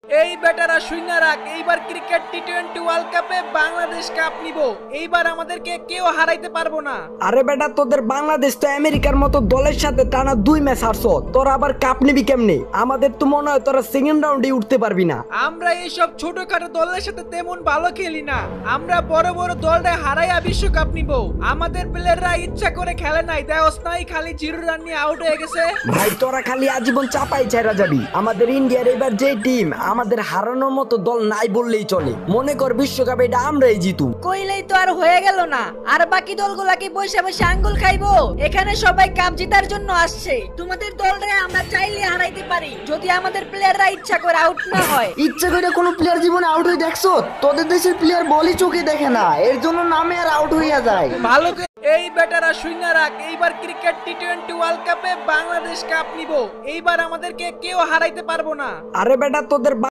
এই বেটারা শূন্য রাখ, এইবার ক্রিকেট টি-20 ওয়ার্ল্ড কাপে বাংলাদেশ কাপ নিব। এইবার আমাদেরকে কেউ হারাইতে পারবো না। আরে বেটা, তোদের বাংলাদেশ তো আমেরিকার মতো দলের সাথে টানা 2 ম্যাচ হারছ, তোরা আবার কাপ নিবি কেমনে? আমাদের তো মনে হয় তোরা সেকেন্ড রাউন্ডে উঠতে পারবি না। আমরা এইসব ছোটখাটো দলের সাথে তেমন ভালো খেলি না, আমরা বড় বড় দলটা হারাইয়া বিশ্বকাপ নিব। আমাদের প্লেয়াররা ইচ্ছা করে খেলে নাই, দেওস নাই, খালি 0 রান নিয়ে আউট হয়ে গেছে। ভাই তোরা খালি আজীবন চাপাই ছাইরা যাবি। আমাদের ইন্ডিয়ার এবার যে টিম, আমাদের হারানোর মতো দল নাই বললেই চলে। মনে কর বিশ্বকাপে এটা আমরাই জিতু। কইলেই তো আর হয়ে গেল না, আর বাকি দলগুলা কি বসে বসে আঙ্গুল খাইবো? এখানে সবাই কাপ জেতার জন্য আসছে। তোমাদের দলরে আমরা চাইলে হারাইতে পারি, যদি আমাদের প্লেয়াররা ইচ্ছা করে আউট না হয়। ইচ্ছা করে কোনো প্লেয়ার জীবনে আউট হয়ে দেখছো? তোদের দেশের প্লেয়ার বলই চোখে দেখে না, এর জন্য নামে আর আউট হইয়া যায়। ভালো করে এই বেটারা শূন্য রাখ, এইবার ক্রিকেট টি-20 ওয়ার্ল্ড কাপে বাংলাদেশ কাপ নিব। এইবার আমাদেরকে কেউ হারাইতে পারবো না। আরে বেটা, তোদের